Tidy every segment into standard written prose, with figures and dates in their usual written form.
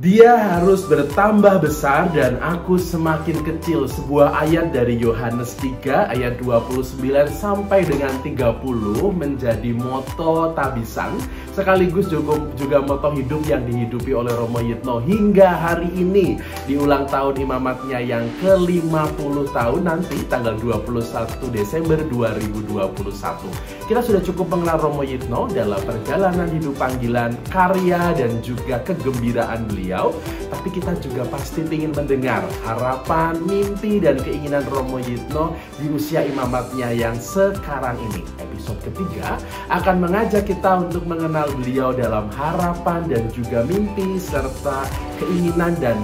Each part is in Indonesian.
Dia harus bertambah besar dan aku semakin kecil. Sebuah ayat dari Yohanes 3 ayat 29 sampai dengan 30 menjadi moto Tabisan, sekaligus juga moto hidup yang dihidupi oleh Romo Yitno hingga hari ini di ulang tahun imamatnya yang ke-50 tahun nanti tanggal 21 Desember 2021. Kita sudah cukup mengenal Romo Yitno dalam perjalanan hidup panggilan, karya, dan juga kegembiraan beliau. Tapi kita juga pasti ingin mendengar harapan, mimpi, dan keinginan Romo Yitno di usia imamatnya yang sekarang ini. Episode ketiga akan mengajak kita untuk mengenal beliau dalam harapan dan juga mimpi serta keinginan dan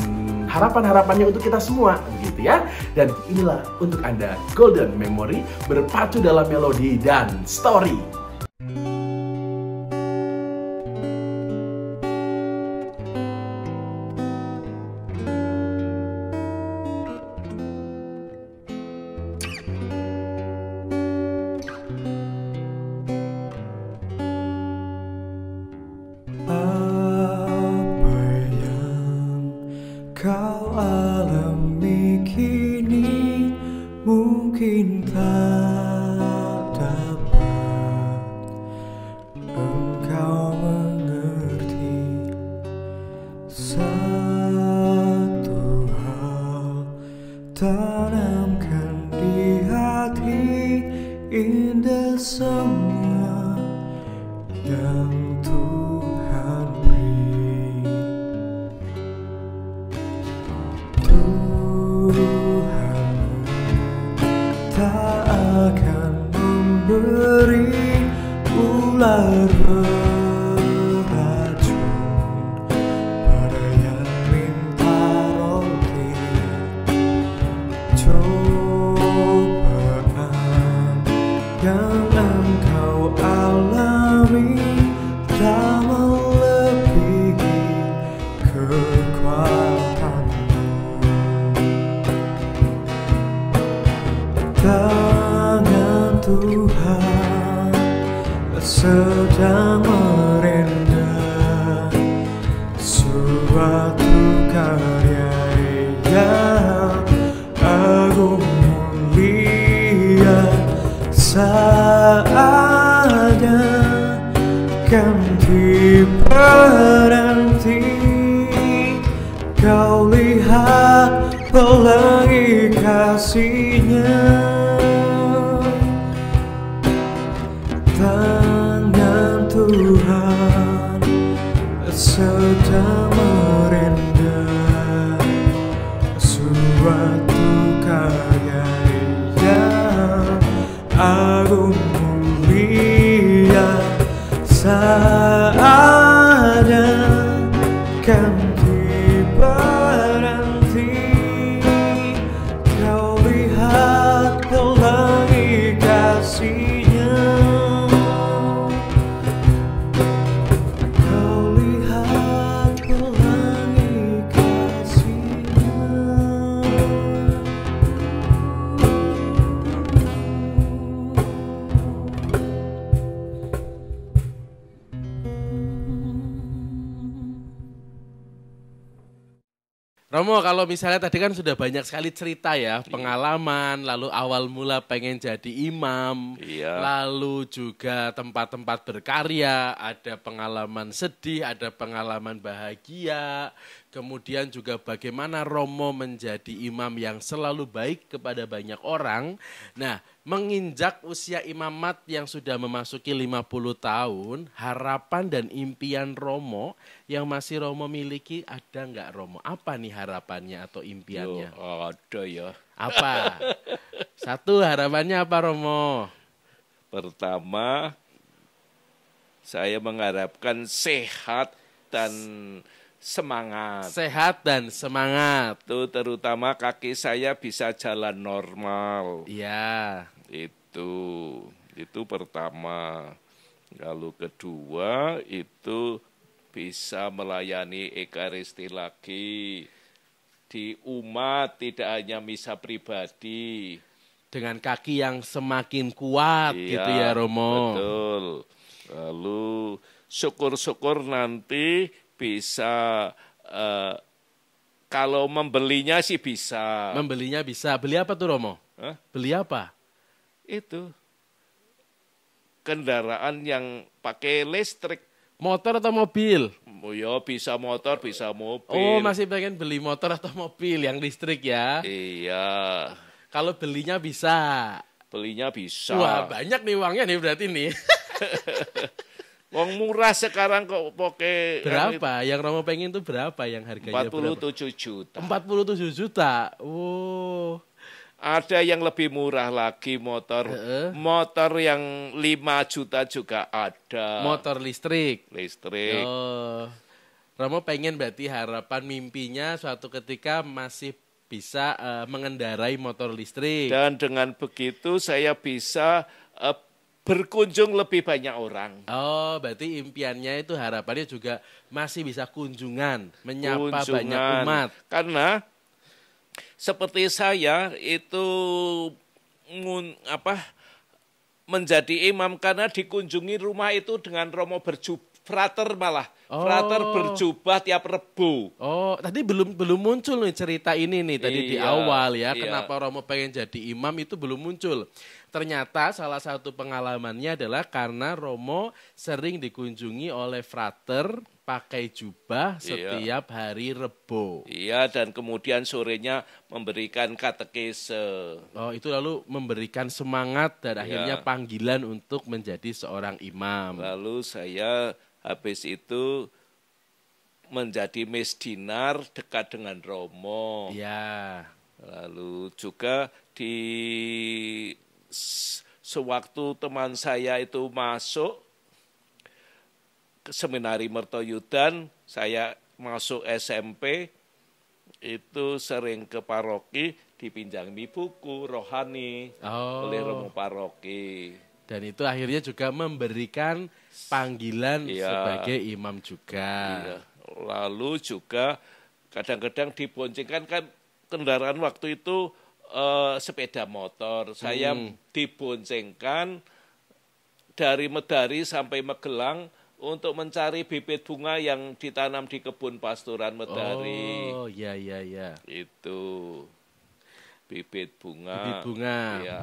harapan-harapannya untuk kita semua, gitu ya. Dan inilah untuk Anda Golden Memory berpacu dalam melodi dan story. Kau alami kini mungkin tak dapat engkau mengerti. Satu hal tanamkan di hati, indah semua yang Tuhan beri. Tak akan memberi ular beracun pada yang minta roti. Cobaan yang engkau alami tak melebihi kekuatanmu. Tangan Tuhan sedang merendam suatu karya yang agung mulia. Saatnya ganti berhenti. Kau lihat pelangi kasih-Nya. Tangan Tuhan sedang merendam suatu karya yang agung mulia. Saatnya ganti berhenti. Kau lihat pelangi kasih-Nya. Kau lihat pelangi kasih-Nya. Romo, kalau misalnya tadi kan sudah banyak sekali cerita ya, pengalaman, lalu awal mula pengen jadi imam, lalu juga tempat-tempat berkarya, ada pengalaman sedih, ada pengalaman bahagia, kemudian juga bagaimana Romo menjadi imam yang selalu baik kepada banyak orang. Nah, menginjak usia imamat yang sudah memasuki 50 tahun, harapan dan impian Romo yang masih Romo miliki ada nggak, Romo? Apa nih harapannya atau impiannya? Ada ya. Apa? Satu, harapannya apa, Romo? Pertama, saya mengharapkan sehat dan semangat. Sehat dan semangat. Itu terutama kaki saya bisa jalan normal. Iya. Itu pertama. Lalu kedua itu bisa melayani Ekaristi lagi di umat, tidak hanya misa pribadi. Dengan kaki yang semakin kuat, gitu ya, Romo. Betul. Lalu syukur-syukur nanti bisa eh, kalau membelinya sih bisa. Membelinya bisa. Beli apa tuh Romo? Hah? Beli apa? Itu kendaraan yang pakai listrik. Motor atau mobil? Oh ya, bisa motor, bisa mobil. Oh, masih pengen beli motor atau mobil yang listrik ya? Iya, Kalau belinya bisa. belinya bisa. Wah, banyak nih uangnya nih berarti nih. Wong murah sekarang kok pakai Berapa? Yang Romo pengen tuh berapa yang harganya? 47 juta. 47 juta. Oh. Ada yang lebih murah lagi motor. Motor yang 5 juta juga ada. Motor listrik. Listrik. Oh. Romo pengen berarti harapan mimpinya suatu ketika masih bisa mengendarai motor listrik. Dan dengan begitu saya bisa berkunjung lebih banyak orang. Oh, berarti impiannya itu harapannya juga masih bisa kunjungan, menyapa banyak umat. Karena seperti saya itu menjadi imam karena dikunjungi rumah itu dengan Romo frater malah. Oh. Frater berjubah tiap Rebo. Oh, tadi belum muncul nih cerita ini nih tadi di Iya, awal ya. iya. Kenapa Romo pengen jadi imam itu belum muncul. Ternyata salah satu pengalamannya adalah karena Romo sering dikunjungi oleh frater pakai jubah setiap hari Rebo. Iya, dan kemudian sorenya memberikan katekese. Oh, itu lalu memberikan semangat dan Iya. akhirnya panggilan untuk menjadi seorang imam. Lalu saya habis itu menjadi mesdinar dekat dengan Romo. Iya. Lalu juga di sewaktu teman saya itu masuk ke seminari Mertoyudan, saya masuk SMP, itu sering ke paroki dipinjami buku rohani oleh Romo paroki. Dan itu akhirnya juga memberikan panggilan Iya. sebagai imam juga. Iya. Lalu juga kadang-kadang diboncengkan kan kendaraan waktu itu sepeda motor. Saya diboncengkan dari Medari sampai Magelang untuk mencari bibit bunga yang ditanam di kebun pasturan Medari. Oh, iya, iya, iya. Itu bibit bunga. Bibit bunga. Iya.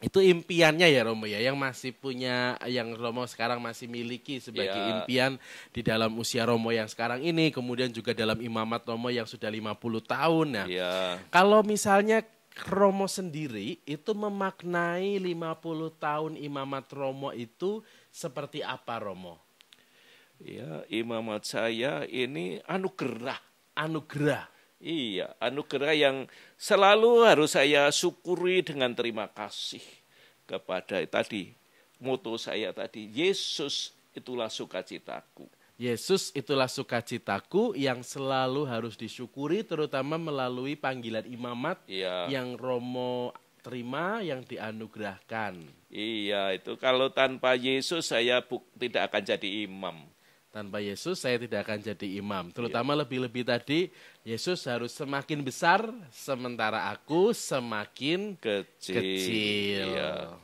Itu impiannya ya Romo ya, yang masih punya, yang Romo sekarang masih miliki sebagai Ya. impian di dalam usia Romo yang sekarang ini, kemudian juga dalam imamat Romo yang sudah 50 tahun. Nah, Iya. kalau misalnya Romo sendiri itu memaknai 50 tahun imamat Romo itu seperti apa Romo? Ya, imamat saya ini anugerah. Anugerah. Iya, anugerah yang selalu harus saya syukuri dengan terima kasih kepada tadi, moto saya tadi, Yesus itulah sukacitaku. Yesus itulah sukacitaku yang selalu harus disyukuri, terutama melalui panggilan imamat Iya. yang Romo terima, yang dianugerahkan. Iya, itu kalau tanpa Yesus saya tidak akan jadi imam. Tanpa Yesus saya tidak akan jadi imam. Terutama lebih-lebih tadi, Yesus harus semakin besar, sementara aku semakin kecil. Iya.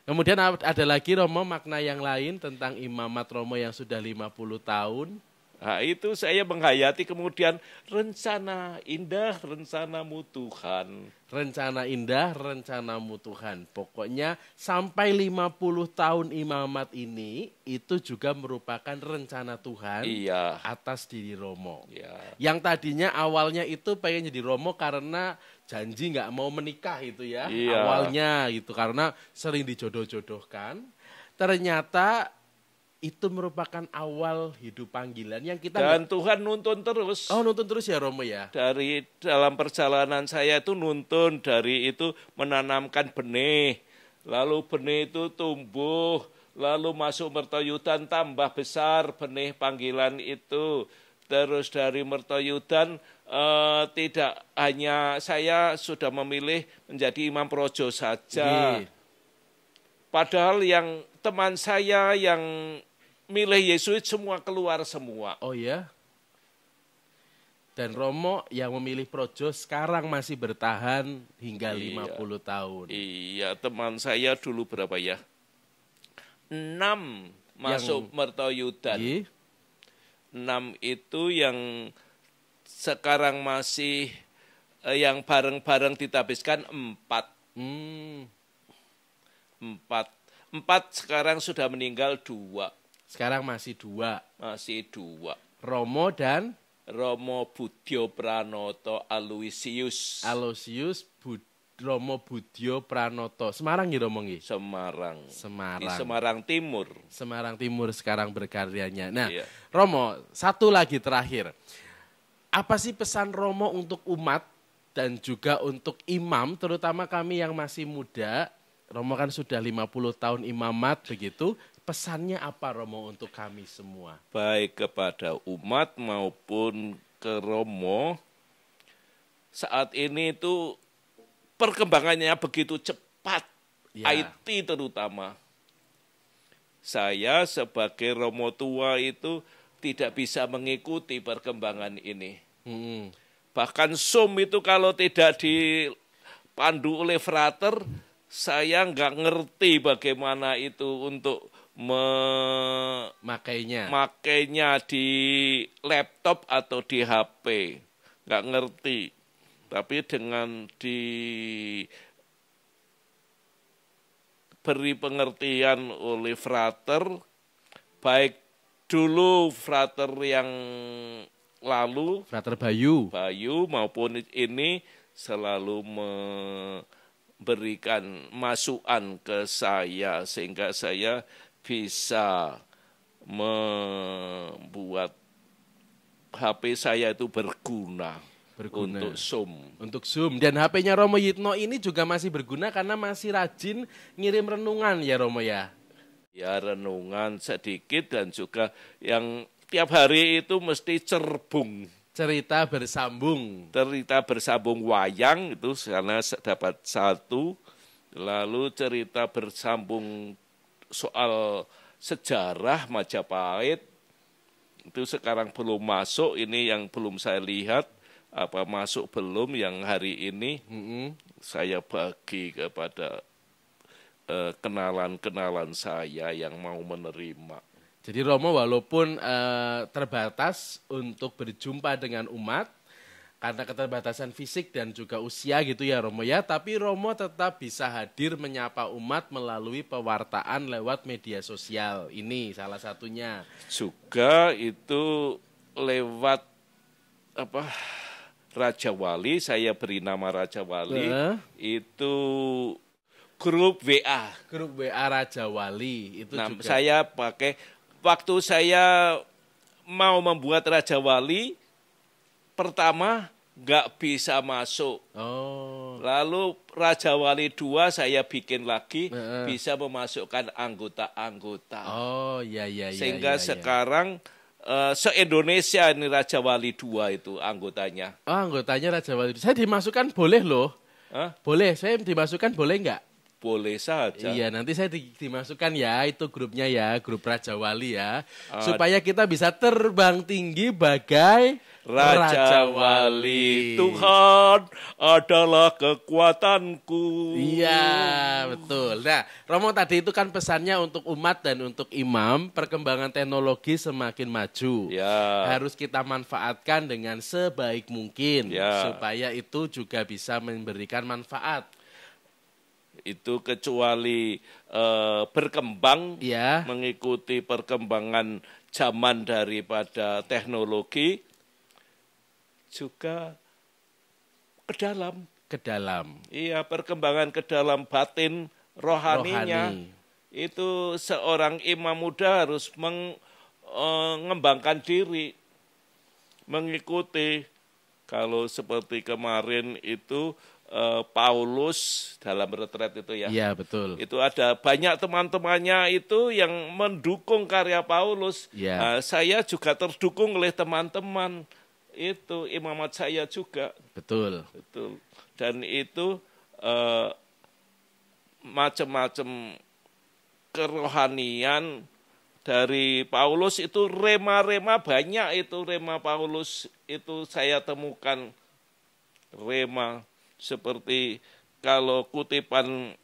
Kemudian ada lagi Romo makna yang lain tentang imamat Romo yang sudah 50 tahun. Nah, itu saya menghayati kemudian rencana indah, rencanamu Tuhan. Rencana indah, rencanamu Tuhan. Pokoknya sampai 50 tahun imamat ini, itu juga merupakan rencana Tuhan Iya. atas diri Romo. Iya. Yang tadinya awalnya itu pengen jadi Romo karena janji nggak mau menikah itu ya. Iya. Awalnya gitu, karena sering dijodoh-jodohkan. Ternyata itu merupakan awal hidup panggilan yang kita Dan Tuhan nuntun terus. Oh, nonton terus ya Romo ya. Dari dalam perjalanan saya itu nuntun, dari itu menanamkan benih, lalu benih itu tumbuh, lalu masuk Mertoyudan tambah besar benih panggilan itu. Terus dari Mertoyudan tidak hanya saya sudah memilih menjadi imam projo saja. Nggih. Padahal yang teman saya yang milih Yesuit semua keluar semua. Oh ya. Dan Romo yang memilih projo sekarang masih bertahan hingga Iya. 50 tahun. Iya, teman saya dulu berapa ya? 6 masuk Mertoyudan. Nggih. 6 itu yang sekarang masih yang bareng-bareng ditabiskan 4. Hmm. 4 sekarang sudah meninggal 2. Sekarang masih 2. Masih 2. Romo dan Romo Budyo Pranoto Aloysius. Romo Budyo Pranoto. Semarang ya Romo nggih? Semarang. Di Semarang. Semarang Timur. Semarang Timur sekarang berkaryanya. Nah, Iya. Romo, satu lagi terakhir. Apa sih pesan Romo untuk umat dan juga untuk imam, terutama kami yang masih muda? Romo kan sudah 50 tahun imamat begitu. Pesannya apa Romo untuk kami semua? Baik kepada umat maupun ke Romo. Saat ini itu perkembangannya begitu cepat. Ya. IT terutama. Saya sebagai Romo tua itu tidak bisa mengikuti perkembangan ini. Hmm. Bahkan Zoom itu kalau tidak dipandu oleh frater, saya nggak ngerti bagaimana itu untuk makainya di laptop atau di HP. Nggak ngerti. Tapi dengan diberi pengertian oleh frater, baik dulu frater yang lalu, Frater Bayu maupun ini selalu memberikan masukan ke saya sehingga saya bisa membuat HP saya itu berguna. Untuk Zoom. Untuk Zoom. Dan HP-nya Romo Yitno ini juga masih berguna karena masih rajin ngirim renungan ya Romo ya? Ya renungan sedikit dan juga yang tiap hari itu mesti cerbung. Cerita bersambung Wayang itu karena dapat 1. Lalu cerita bersambung soal sejarah Majapahit. Itu sekarang belum masuk, ini yang belum saya lihat. Apa masuk belum yang hari ini. Saya bagi kepada kenalan-kenalan saya yang mau menerima. Jadi Romo walaupun terbatas untuk berjumpa dengan umat karena keterbatasan fisik dan juga usia gitu ya Romo ya, tapi Romo tetap bisa hadir menyapa umat melalui pewartaan lewat media sosial. Ini salah satunya. Juga itu lewat Raja Wali, saya beri nama Raja Wali, itu grup WA. Grup WA Raja Wali itu juga. Saya pakai waktu saya mau membuat Raja Wali, pertama nggak bisa masuk. Lalu Raja Wali 2 saya bikin lagi, bisa memasukkan anggota-anggota. Sehingga sekarang se-Indonesia ini Raja Wali 2 itu anggotanya. Anggotanya Raja Wali 2. Saya dimasukkan boleh loh. Boleh, saya dimasukkan boleh nggak? Boleh saja. Iya, nanti saya dimasukkan ya, itu grupnya ya, grup Raja Wali ya. Supaya kita bisa terbang tinggi bagai Raja Wali. Tuhan adalah kekuatanku. Iya, betul. Nah, Romo tadi itu kan pesannya untuk umat dan untuk imam, perkembangan teknologi semakin maju. Ya. Harus kita manfaatkan dengan sebaik mungkin. Ya. Supaya itu juga bisa memberikan manfaat. Itu kecuali berkembang, ya, mengikuti perkembangan zaman daripada teknologi, juga ke dalam. Iya, perkembangan ke dalam batin rohaninya. Itu seorang imam muda harus mengembangkan diri, mengikuti. Kalau seperti kemarin itu Paulus dalam retret itu ya. Iya, betul. Itu ada banyak teman-temannya itu yang mendukung karya Paulus. Ya. Saya juga terdukung oleh teman-teman. Itu imamat saya juga. Betul. Dan itu macam-macam kerohanian dari Paulus itu rema-rema banyak itu rema Paulus itu saya temukan rema seperti kalau kutipan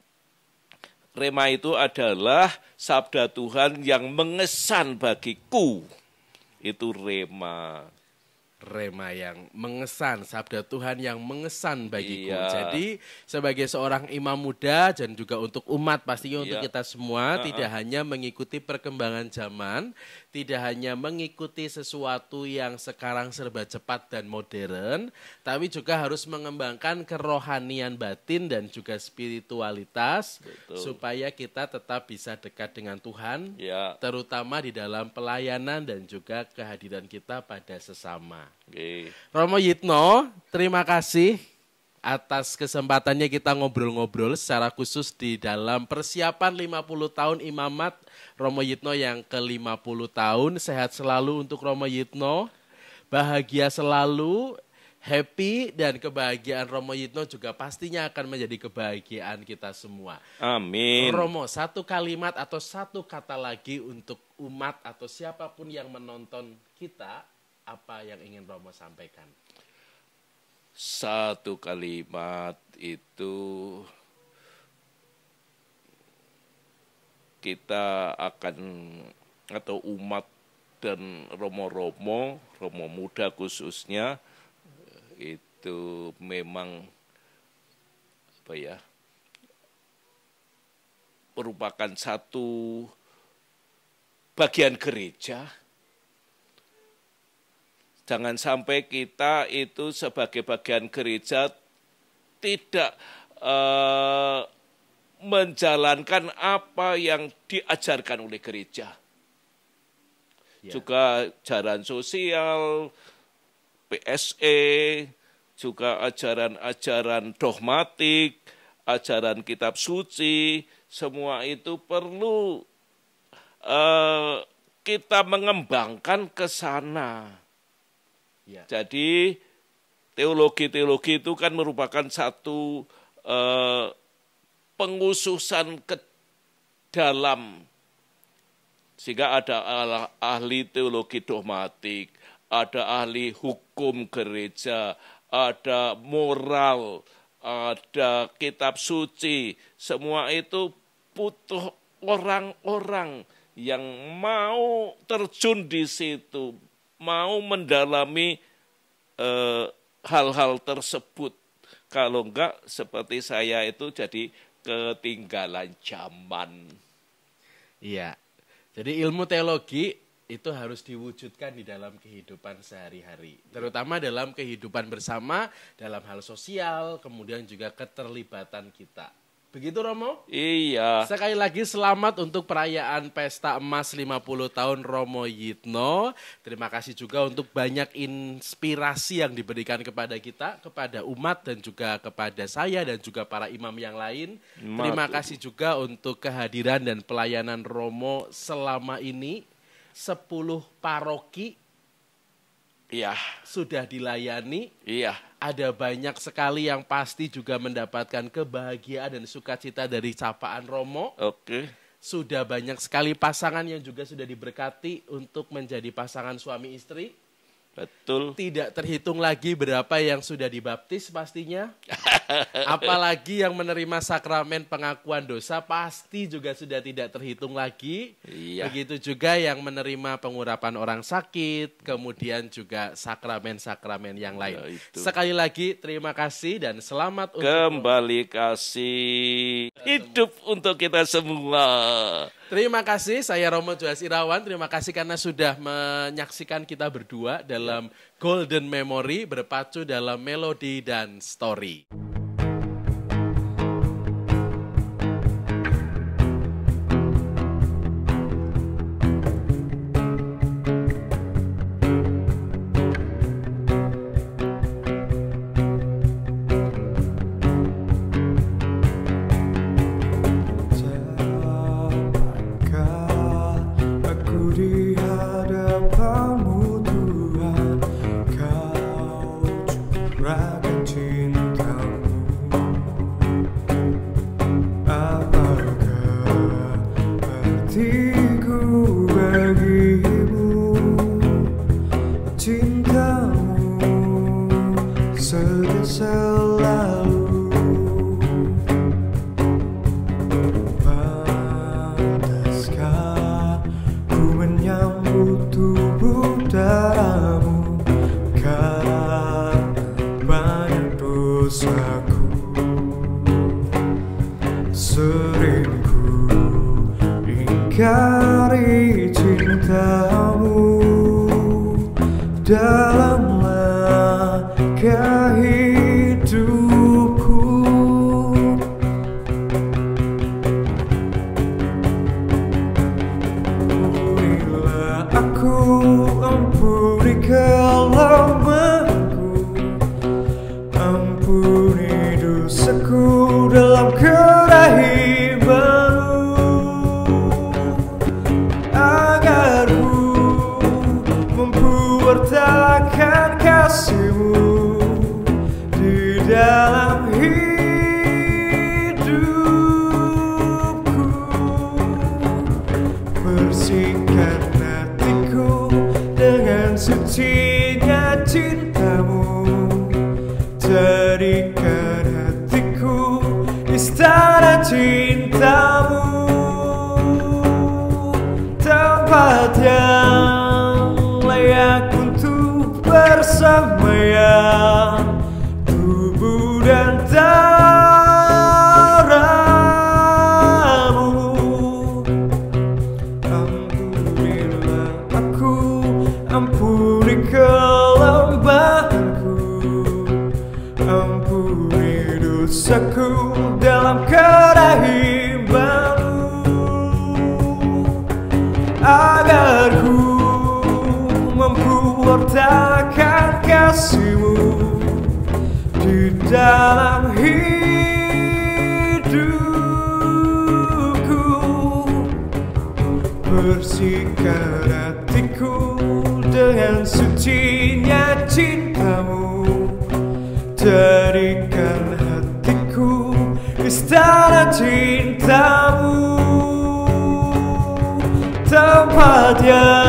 rema itu adalah sabda Tuhan yang mengesan bagiku. Itu rema. Rema yang mengesan, sabda Tuhan yang mengesan bagiku. Iya. Jadi sebagai seorang imam muda dan juga untuk umat pastinya untuk Iya. kita semua tidak hanya mengikuti perkembangan zaman, tidak hanya mengikuti sesuatu yang sekarang serba cepat dan modern, tapi juga harus mengembangkan kerohanian batin dan juga spiritualitas. Betul. Supaya kita tetap bisa dekat dengan Tuhan, Ya. terutama di dalam pelayanan dan juga kehadiran kita pada sesama. Oke. Romo Yitno, terima kasih atas kesempatannya kita ngobrol-ngobrol secara khusus di dalam persiapan 50 tahun imamat Romo Yitno yang ke-50 tahun. Sehat selalu untuk Romo Yitno, bahagia selalu, happy, dan kebahagiaan Romo Yitno juga pastinya akan menjadi kebahagiaan kita semua. Amin. Romo, satu kalimat atau satu kata lagi untuk umat atau siapapun yang menonton kita, apa yang ingin Romo sampaikan? Satu kalimat itu kita akan, atau umat dan romo-romo, romo muda khususnya, itu memang apa ya, merupakan satu bagian gereja. Jangan sampai kita itu sebagai bagian gereja tidak menjalankan apa yang diajarkan oleh gereja. Ya. Juga ajaran sosial, PSE, juga ajaran-ajaran dogmatik, ajaran kitab suci, semua itu perlu kita mengembangkan ke sana. Ya. Jadi teologi-teologi itu kan merupakan satu pengususan ke dalam, sehingga ada ahli teologi dogmatik, ada ahli hukum gereja, ada moral, ada kitab suci. Semua itu butuh orang-orang yang mau terjun di situ, mau mendalami hal-hal tersebut. Kalau enggak, seperti saya itu jadi ketinggalan zaman. Iya. Jadi ilmu teologi itu harus diwujudkan di dalam kehidupan sehari-hari. Terutama dalam kehidupan bersama, dalam hal sosial, kemudian juga keterlibatan kita. Begitu Romo? Iya. Sekali lagi selamat untuk perayaan Pesta Emas 50 tahun Romo Yitno. Terima kasih juga untuk banyak inspirasi yang diberikan kepada kita, kepada umat dan juga kepada saya dan juga para imam yang lain. Terima kasih juga untuk kehadiran dan pelayanan Romo selama ini. 10 paroki Iya. sudah dilayani. Iya. Ada banyak sekali yang pasti juga mendapatkan kebahagiaan dan sukacita dari sapaan Romo. Oke. Sudah banyak sekali pasangan yang juga sudah diberkati untuk menjadi pasangan suami istri. Betul. Tidak terhitung lagi berapa yang sudah dibaptis pastinya. Apalagi yang menerima sakramen pengakuan dosa pasti juga sudah tidak terhitung lagi. Iya. Begitu juga yang menerima pengurapan orang sakit, kemudian juga sakramen-sakramen yang lain. Ya, itu. Sekali lagi terima kasih dan selamat untuk Kembali kasih hidup untuk kita semua. Terima kasih, saya Romo Joas Irawan. Terima kasih karena sudah menyaksikan kita berdua dalam Golden Memory berpacu dalam melodi dan story. Dapatkah aku di hadapanmu Tuhan, Kau curahkan cintamu seringku ingkari cintamu dalam langkah hidupku. Ampunilah aku, ampuni kelemahanku, ampuni dosaku dalam kerahimanmu, agar ku mampu bertahan kasihmu di dalam hidupku. Bersihkan hatiku dengan sucinya cintamu, jadikan hatiku istana cintamu, tempat yang layak untuk bersamanya, tubuh dan darahmu. Ampunilah aku, ampuni kelemahanku, ampuni dosaku dalam kerahimanmu, agar ku mampu bertahan kasihmu di dalam hidupku. Bersihkan hatiku dengan sucinya cintamu, jadikan hatiku istana cintamu, tempat yang